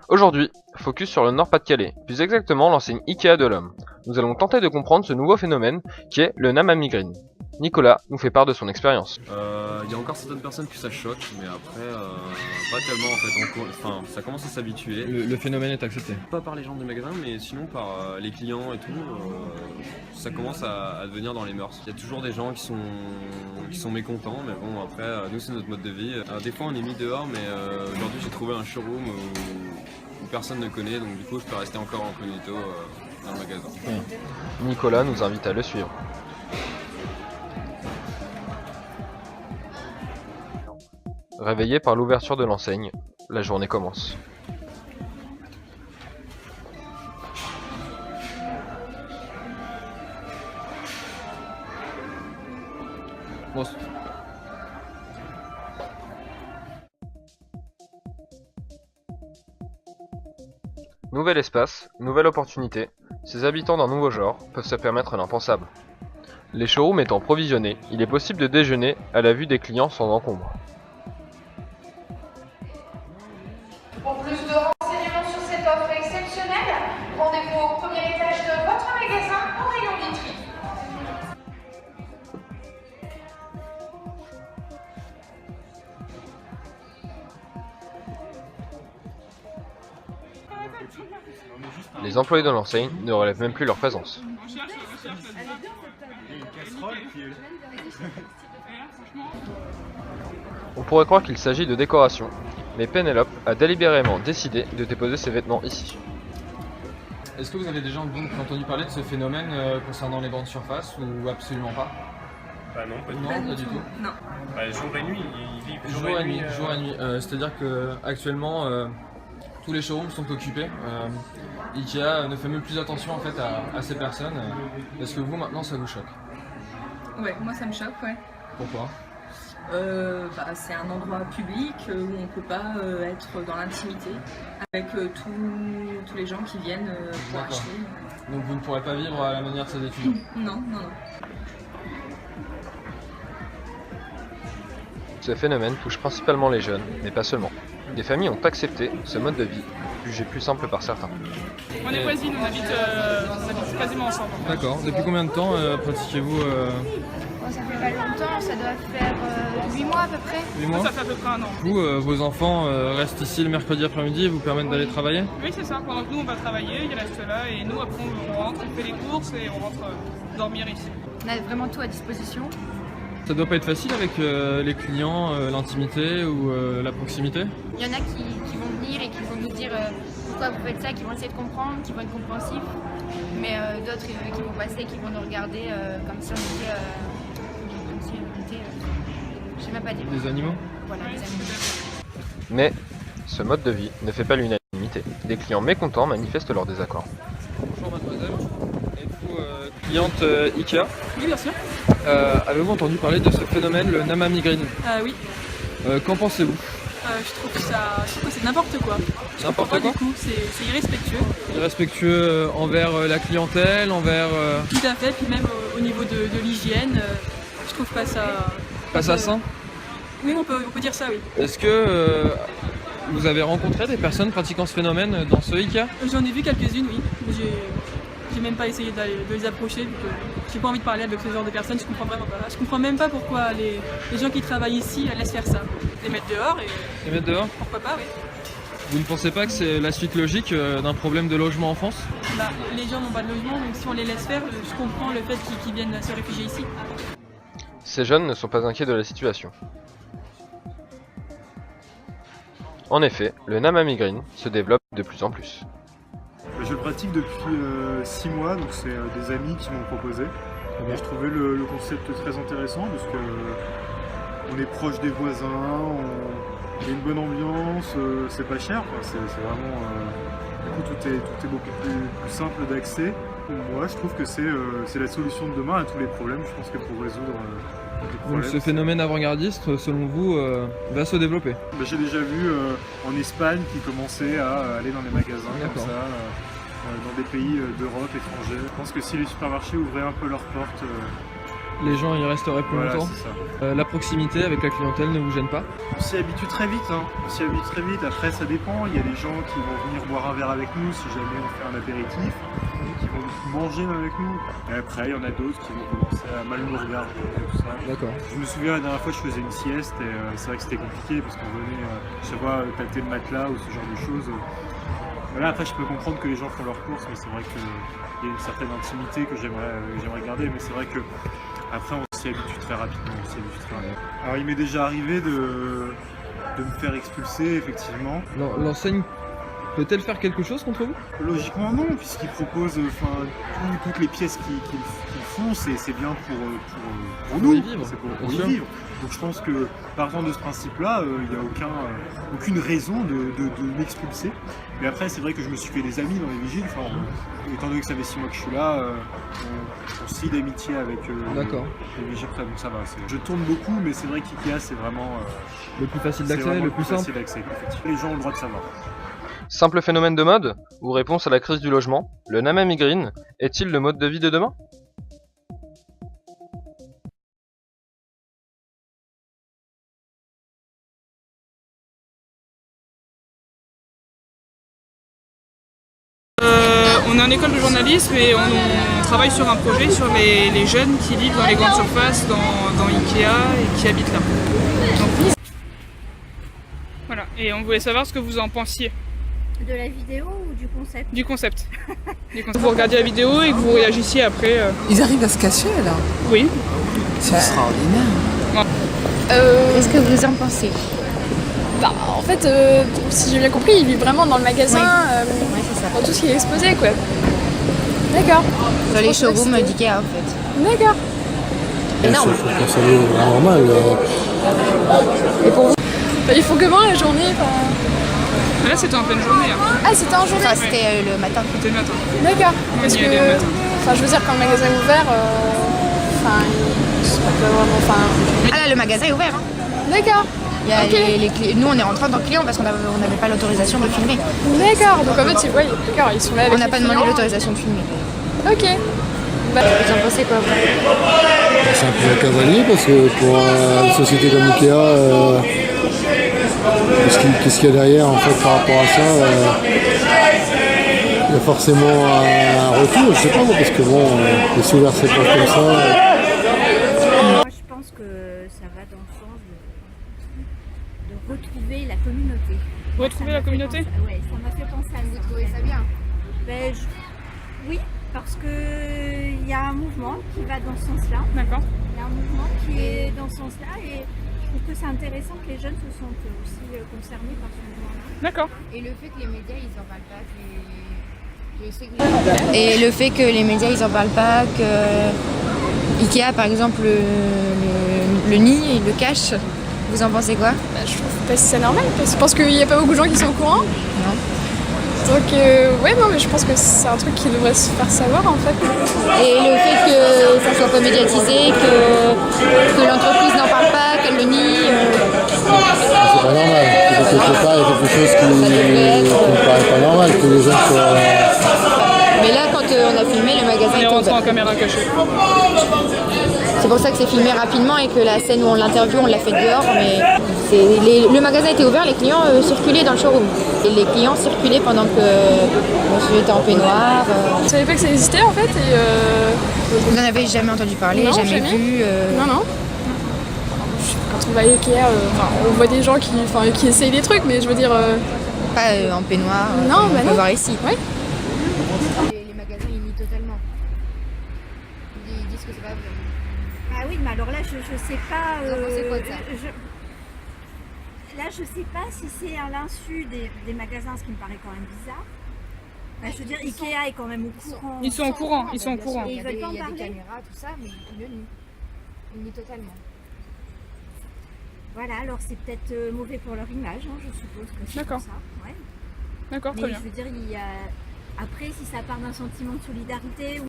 Aujourd'hui, focus sur le Nord-Pas-de-Calais, plus exactement l'enseigne Ikea de l'Homme. Nous allons tenter de comprendre ce nouveau phénomène qui est le Namami Green. Nicolas nous fait part de son expérience. Il y a encore certaines personnes que ça choque, mais après, pas tellement en fait. Ça commence à s'habituer. Le phénomène est accepté. Pas par les gens du magasin, mais sinon par les clients et tout. Ça commence à devenir dans les mœurs. Il y a toujours des gens qui sont mécontents, mais bon, après, nous c'est notre mode de vie. Des fois on est mis dehors, mais aujourd'hui j'ai trouvé un showroom où personne ne connaît, donc du coup je peux rester encore incognito dans le magasin. Nicolas nous invite à le suivre. Réveillé par l'ouverture de l'enseigne, la journée commence. Bon, Nouvel espace, nouvelle opportunité, ces habitants d'un nouveau genre peuvent se permettre l'impensable. Les showrooms étant provisionnés, il est possible de déjeuner à la vue des clients sans encombre. Pour plus de renseignements sur cette offre exceptionnelle, rendez-vous au premier étage de votre magasin au rayon vitrine. Les employés de l'enseigne ne relèvent même plus leur présence. On pourrait croire qu'il s'agit de décoration, mais Pénélope a délibérément décidé de déposer ses vêtements ici. est-ce que vous avez déjà entendu parler de ce phénomène concernant les grandes surfaces ou absolument pas? Bah non, pas du tout. Non, pas du tout. Non. Bah, jour et nuit, il vit Jour et nuit, jour et nuit. C'est-à-dire que actuellement tous les showrooms sont occupés. Ikea ne fait même plus attention en fait à ces personnes. Est-ce que vous maintenant ça vous choque? Ouais, moi ça me choque, ouais. Pourquoi? C'est un endroit public où on ne peut pas être dans l'intimité avec tous les gens qui viennent pour D'accord. acheter. Donc vous ne pourrez pas vivre à la manière de ces étudiants? Non, non, non. Ce phénomène touche principalement les jeunes, mais pas seulement. Des familles ont accepté ce mode de vie, jugé plus simple par certains. On est voisines, on habite quasiment ensemble. D'accord. Depuis combien de temps pratiquez-vous Bon, ça fait pas longtemps, ça doit faire 8 mois à peu près. 8 mois? Ça fait à peu près un an. Vous, vos enfants restent ici le mercredi après-midi et vous permettent d'aller travailler? Oui, c'est ça. Pendant que nous, on va travailler, ils restent là et nous, après, on rentre, on fait les courses et on rentre dormir ici. On a vraiment tout à disposition. Ça doit pas être facile avec les clients, l'intimité ou la proximité? Il y en a qui vont venir et qui vont nous dire pourquoi vous faites ça, qui vont essayer de comprendre, qui vont être compréhensifs. Mais d'autres qui vont passer, qui vont nous regarder comme si on était je sais même pas dire. Des animaux? Voilà, des animaux. Mais ce mode de vie ne fait pas l'unanimité. Des clients mécontents manifestent leur désaccord. Bonjour mademoiselle, êtes-vous cliente Ikea? Oui, bien sûr. Avez-vous entendu parler de ce phénomène, le Namami Green? Oui. Qu'en pensez-vous? Je trouve que c'est n'importe quoi. N'importe quoi? Du coup, c'est irrespectueux. Irrespectueux envers la clientèle, envers... Tout à fait. Puis même au niveau de l'hygiène, je trouve pas ça... Pas ça sain? Oui, on peut dire ça, oui. Est-ce que vous avez rencontré des personnes pratiquant ce phénomène dans ce Ikea? J'en ai vu quelques-unes, oui. Mais j'ai même pas essayé de les approcher, vu que j'ai pas envie de parler avec ce genre de personnes, je comprends vraiment pas. Je comprends même pas pourquoi les gens qui travaillent ici laissent faire ça. Les mettre dehors et Les mettre dehors? pourquoi pas, oui. Vous ne pensez pas que c'est la suite logique d'un problème de logement en France? Les gens n'ont pas de logement, donc si on les laisse faire, je comprends le fait qu'ils viennent se réfugier ici. Ces jeunes ne sont pas inquiets de la situation. En effet, le Namami Green se développe de plus en plus. Je le pratique depuis 6 mois, donc c'est des amis qui m'ont proposé. Et je trouvais le concept très intéressant parce que on est proche des voisins, il y a une bonne ambiance, c'est pas cher, c'est vraiment... du coup tout est beaucoup plus simple d'accès. Pour moi, je trouve que c'est la solution de demain à tous les problèmes. Je pense que pour résoudre des problèmes... Donc ce phénomène avant-gardiste, selon vous, va se développer? J'ai déjà vu en Espagne qui commençaient à aller dans les magasins comme ça, dans des pays d'Europe étrangers. Je pense que si les supermarchés ouvraient un peu leurs portes, les gens y resteraient plus Voilà, longtemps. c'est ça. La proximité avec la clientèle ne vous gêne pas? On s'y habitue très vite, hein. On s'y habitue très vite. Après, ça dépend. Il y a des gens qui vont venir boire un verre avec nous si jamais on fait un apéritif, qui vont manger avec nous. Et après, il y en a d'autres qui vont commencer à mal nous regarder et tout ça. D'accord. Je me souviens la dernière fois, je faisais une sieste et c'est vrai que c'était compliqué parce qu'on venait, je sais pas, tâter le matelas ou ce genre de choses. Voilà, après, je peux comprendre que les gens font leurs courses, mais c'est vrai qu'il y a une certaine intimité que j'aimerais garder. Mais c'est vrai que après, on s'y habitue très rapidement. Alors, il m'est déjà arrivé de me faire expulser, effectivement. L'enseigne peut-elle faire quelque chose contre vous? Logiquement non, puisqu'ils proposent toutes les pièces qu'ils font, c'est bien pour nous, y vivre, c'est pour bien y sûr. vivre. Donc je pense que partant de ce principe-là, il n'y a aucune raison de m'expulser. Mais après, c'est vrai que je me suis fait des amis dans les vigiles. Enfin, étant donné que ça fait 6 mois que je suis là, on se lie d'amitié avec les vigiles. Donc ça va. Je tourne beaucoup, mais c'est vrai qu'IKEA, c'est vraiment le plus facile d'accès, vraiment le plus simple. facile d'accès. Effectivement, les gens ont le droit de savoir. Simple phénomène de mode ou réponse à la crise du logement, le Namami Green est-il le mode de vie de demain? On est en école de journalisme et on travaille sur un projet sur les jeunes qui vivent dans les grandes surfaces, dans Ikea et qui habitent là. Donc, voilà, et on voulait savoir ce que vous en pensiez. De la vidéo ou du concept? Du concept. Vous regardiez la vidéo et que vous réagissiez après. Ils arrivent à se cacher là? Oui. C'est extraordinaire. Qu'est-ce que vous en pensez? En fait, si j'ai bien compris, ils vivent vraiment dans le magasin, dans tout ce qui est exposé, quoi. D'accord. Dans les showrooms d'IKEA, en fait. D'accord. Énorme. C'est normal. Et pour vous, ils font comment la journée? Là, c'était en pleine journée. Hein. Ah, c'était en journée? Enfin, c'était le matin. C'était le matin. D'accord. Parce On y que, allait le matin. je veux dire, quand le magasin est ouvert, c'est pas vraiment. Ah là, le magasin est ouvert. Hein. D'accord. Nous, on est rentrés en tant que clients parce qu'on n'avait pas l'autorisation de filmer. D'accord. Donc en fait, d'accord, ils sont là avec on n'a pas demandé l'autorisation de filmer. Ok. Vous en pensez quoi? C'est un peu un cavalier parce que pour une société comme Ikea, qu'est-ce qu'il y a derrière en fait par rapport à ça? Il y a forcément un retour, je sais pas moi, parce que bon, les ouvert ses portes comme ça. Moi, je pense que ça va dans le sens de retrouver la communauté. Retrouver la communauté? Oui, ça m'a fait penser à ça. Vous trouvez ça bien? Oui, parce qu'il y a un mouvement qui va dans ce sens-là. D'accord. Il y a un mouvement qui est dans ce sens-là et je trouve que c'est intéressant que les jeunes se sentent aussi concernés par ce mouvement-là. D'accord. Et le fait que les médias ils en parlent pas, Et le fait que les médias ils en parlent pas, que Ikea par exemple le nie, il le cache, vous en pensez quoi? Je trouve pas si c'est normal, parce que je pense qu'il n'y a pas beaucoup de gens qui sont au courant. Non. Donc ouais, non, mais je pense que c'est un truc qui devrait se faire savoir en fait. Et le fait que ça soit pas médiatisé, que l'entreprise n'en parle pas, qu'elle le nie. C'est pas normal. Quelque part, il y a quelque chose qui me paraît pas normal que les gens soient. Mais là, quand on a filmé, le magasin est rentré en caméra cachée. C'est pour ça que c'est filmé rapidement et que la scène où on l'interviewe, on l'a fait dehors. Mais le magasin était ouvert, les clients circulaient dans le showroom. Et les clients circulaient pendant que monsieur était en peignoir. Je savais pas que ça existait en fait. Vous n'en avez jamais entendu parler, Non, jamais vu Non. Quand on va à Ikea, on voit des gens qui essayent des trucs, mais je veux dire. Pas en peignoir. Non, on peut voir ici. Ouais. Les magasins ils nient totalement. Ils disent que c'est pas vrai. Ah oui, mais alors là, je sais pas. Vous en pensez quoi de ça? Là, je sais pas si c'est à l'insu des magasins, ce qui me paraît quand même bizarre. Je veux dire, Ikea est quand même au courant. Ils sont au courant, ils sont au courant. Et ils veulent pas en Il y a parler. des caméras, tout ça, mais ils le nient. Ils nient totalement. Voilà, alors c'est peut-être mauvais pour leur image, hein, je suppose que c'est D'accord. pour ça. Ouais. D'accord, très Mais bien. je veux dire, après, si ça part d'un sentiment de solidarité